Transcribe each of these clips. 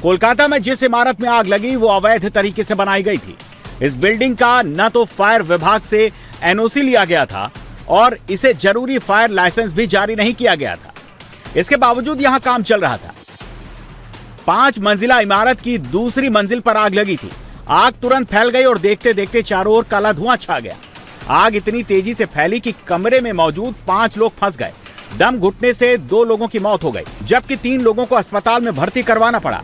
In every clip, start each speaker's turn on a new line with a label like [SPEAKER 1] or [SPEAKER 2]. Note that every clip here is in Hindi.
[SPEAKER 1] कोलकाता में जिस इमारत में आग लगी वो अवैध तरीके से बनाई गई थी। इस बिल्डिंग का न तो फायर विभाग से एनओसी लिया गया था और इसे जरूरी फायर लाइसेंस भी जारी नहीं किया गया था। इसके बावजूद यहां काम चल रहा था। 5 मंजिला इमारत की दूसरी मंजिल पर आग लगी थी। आग तुरंत फैल गई और देखते देखते चारों ओर काला धुआं छा गया। आग इतनी तेजी से फैली कि कमरे में मौजूद 5 लोग फंस गए। दम घुटने से 2 लोगों की मौत हो गई, जबकि 3 लोगों को अस्पताल में भर्ती करवाना पड़ा।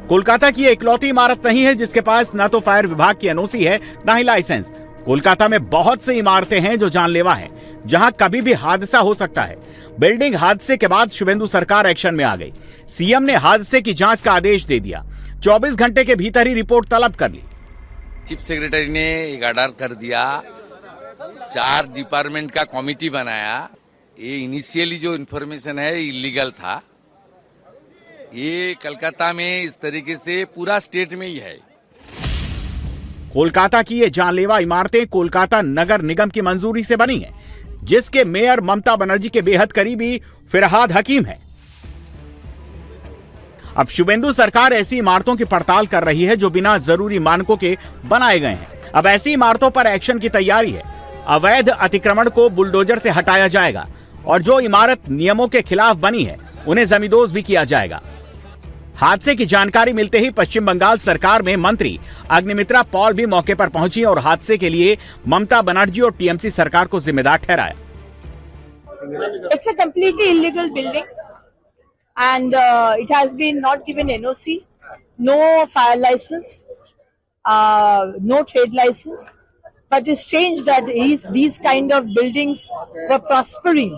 [SPEAKER 1] कोलकाता की इकलौती इमारत नहीं है जिसके पास न तो फायर विभाग की एनओसी है न ही लाइसेंस। कोलकाता में बहुत सी इमारतें हैं जो जानलेवा हैं, जहां कभी भी हादसा हो सकता है। बिल्डिंग हादसे के बाद शुभेंदु सरकार एक्शन में आ गई। सीएम ने हादसे की जांच का आदेश दे दिया। 24 घंटे के भीतर ही रिपोर्ट तलब कर ली।
[SPEAKER 2] चीफ सेक्रेटरी ने एक ऑर्डर कर दिया, 4 डिपार्टमेंट का कमेटी बनाया। ये इनिशियली जो इन्फॉर्मेशन है इलीगल था। ये कलकत्ता में इस तरीके से पूरा स्टेट में ही है।
[SPEAKER 1] कोलकाता की ये जानलेवा इमारतें कोलकाता नगर निगम की मंजूरी से बनी हैं, जिसके मेयर ममता बनर्जी के बेहद करीबी फिरहाद हकीम हैं। अब शुभेंदु सरकार ऐसी इमारतों की पड़ताल कर रही है जो बिना जरूरी मानकों के बनाए गए हैं। अब ऐसी इमारतों पर एक्शन की तैयारी है। अवैध अतिक्रमण को बुलडोजर से हटाया जाएगा और जो इमारत नियमों के खिलाफ बनी है उन्हें जमींदोज भी किया जाएगा। हादसे की जानकारी मिलते ही पश्चिम बंगाल सरकार में मंत्री अग्निमित्रा पॉल भी मौके पर पहुंची और हादसे के लिए ममता बनर्जी और टीएमसी सरकार को जिम्मेदार ठहराया।
[SPEAKER 3] It's a completely illegal building and it has been not given NOC, no fire license, no trade license. But it's strange that these kind of buildings were prospering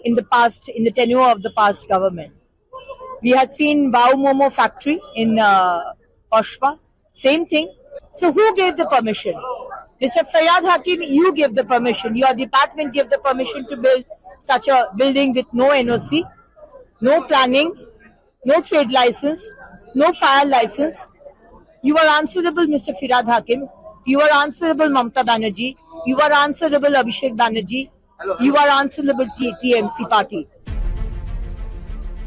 [SPEAKER 3] in the past, in the tenure of the past government. We have seen Wow Momo factory in Koshpa, same thing. So who gave the permission? Mr. Fayyad Hakim, you gave the permission. Your department gave the permission to build such a building with no NOC, no planning, no trade license, no fire license. You are answerable, Mr. Fayyad Hakim. You are answerable, Mamata Banerjee. You are answerable, Abhishek Banerjee. You are answerable, TMC party.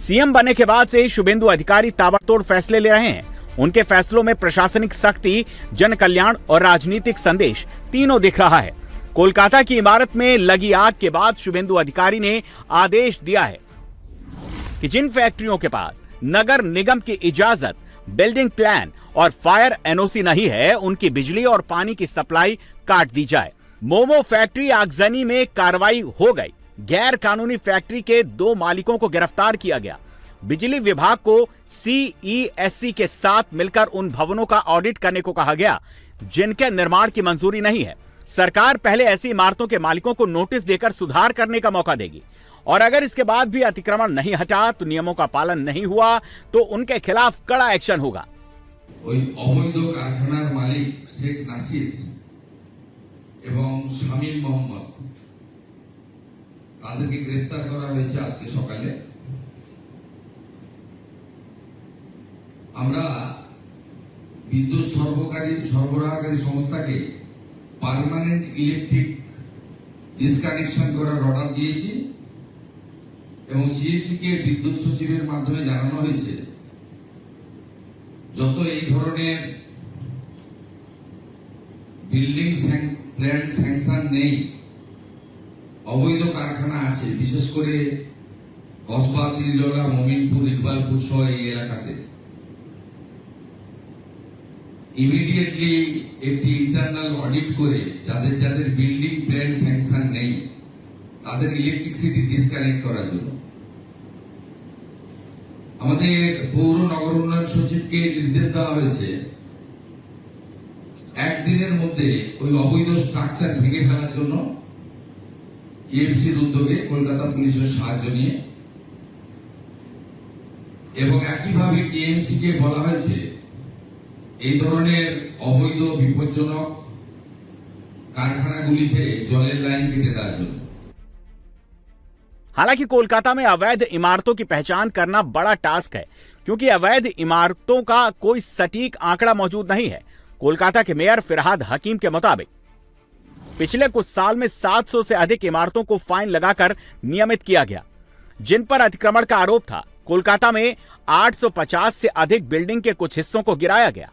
[SPEAKER 1] CM बनने के बाद से शुभेंदु अधिकारी ताबड़तोड़ फैसले ले रहे हैं। उनके फैसलों में प्रशासनिक सख्ती, जन कल्याण और राजनीतिक संदेश तीनों दिख रहा है। कोलकाता की इमारत में लगी आग के बाद शुभेंदु अधिकारी ने आदेश दिया है कि जिन फैक्ट्रियों के पास नगर निगम की इजाजत, बिल्डिंग प्लान और फायर एनओसी नहीं है, उनकी बिजली और पानी की सप्लाई काट दी जाए। मोमो फैक्ट्री आगजनी में कार्रवाई हो गई। गैर कानूनी फैक्ट्री के 2 मालिकों को गिरफ्तार किया गया। बिजली विभाग को सीईएससी के साथ मिलकर उन भवनों का ऑडिट करने को कहा गया जिनके निर्माण की मंजूरी नहीं है। सरकार पहले ऐसी इमारतों के मालिकों को नोटिस देकर सुधार करने का मौका देगी और अगर इसके बाद भी अतिक्रमण नहीं हटा तो नियमों का पालन नहीं हुआ तो उनके खिलाफ कड़ा एक्शन होगा।
[SPEAKER 4] अवैध कारखानार मालिक शेख नासिर एवं शामिल मोहम्मद তাদেরকে গ্রেফতার করা হয়েছে আজকে সকালে। আমরা বিদ্যুৎ সরবরাহকারী সংস্থাকে পার্মানেন্ট ইলেকট্রিক ডিসকানেকশন করার অর্ডার দিয়েছি এবং সিএসসি কে বিদ্যুৎ সচিবের মাধ্যমে জানানো হয়েছে যত এই ধরনের বিল্ডিং প্ল্যান স্যাংশন নেই, অবৈধ কারখানা আছে, বিশেষ করে কসবা, দিলওয়ালা, মমিনপুর, ইকবালপুর সহ এই এলাকাতে ইমিডিয়েটলি একটি ইন্টারনাল অডিট করে যাদের যাদের বিল্ডিং প্ল্যান স্যাংশন নেই তাদের ইলেকট্রিসিটি ডিসকানেক্ট করার জন্য আমাদের পৌর নগর উন্নয়ন সচিবকে নির্দেশ দেওয়া হয়েছে একদিনের মধ্যে ওই অবৈধ স্ট্রাকচার ভেঙে ফেলার জন্য টিএমসির উদ্যোগে কলকাতা পুলিশের সাহায্য নিয়ে এবং একইভাবে টিএমসি কে বলা হয়েছে এই ধরনের অবৈধ বিপজ্জনক कारखानाগুলিতে জলের লাইন কেটে দেওয়ার জন্য।
[SPEAKER 1] हालांकि कोलकाता में अवैध इमारतों की पहचान करना बड़ा टास्क है क्योंकि अवैध इमारतों का कोई सटीक आंकड़ा मौजूद नहीं है। कोलकाता के मेयर फिरहाद हकीम के मुताबिक पिछले कुछ साल में 700 से अधिक इमारतों को फाइन लगाकर नियमित किया गया। जिन पर अतिक्रमण का आरोप था कोलकाता में 850 से अधिक बिल्डिंग के कुछ हिस्सों को गिराया गया।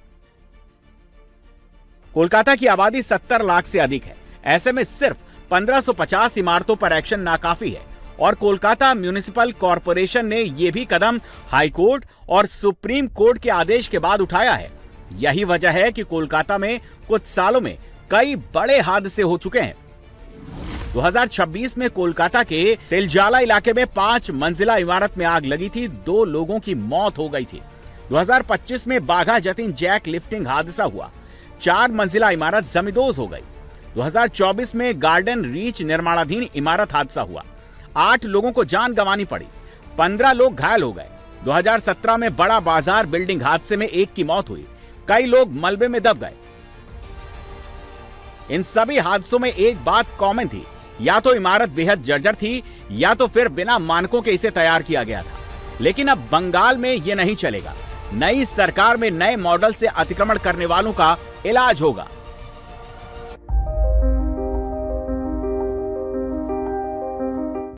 [SPEAKER 1] कोलकाता की आबादी 70 लाख से अधिक है। ऐसे में सिर्फ 1550 इमारतों पर एक्शन नाकाफी है और कोलकाता म्युनिसिपल कॉरपोरेशन ने यह भी कदम हाई कोर्ट और सुप्रीम कोर्ट के आदेश के बाद उठाया है। यही वजह है कि कोलकाता में कुछ सालों में कई बड़े हादसे हो चुके हैं। 2026 में कोलकाता के तिलजाला इलाके में 5 मंजिला इमारत में आग लगी थी, 2 लोगों की मौत हो गई थी। 2025 में बाघा जतिन जैक लिफ्टिंग हादसा हुआ, 4 मंजिला इमारत जमींदोज हो गई। 2024 में गार्डन रीच निर्माणाधीन इमारत हादसा हुआ, 8 लोगों को जान गंवानी पड़ी, 15 लोग घायल हो गए। 2017 में बड़ा बाजार बिल्डिंग हादसे में 1 की मौत हुई, कई लोग मलबे में दब गए। इन सभी हादसों में एक बात कॉमन थी, या तो इमारत बेहद जर्जर थी या तो फिर बिना मानकों के इसे तैयार किया गया था। लेकिन अब बंगाल में यह नहीं चलेगा। नई सरकार में नए मॉडल से अतिक्रमण करने वालों का इलाज होगा।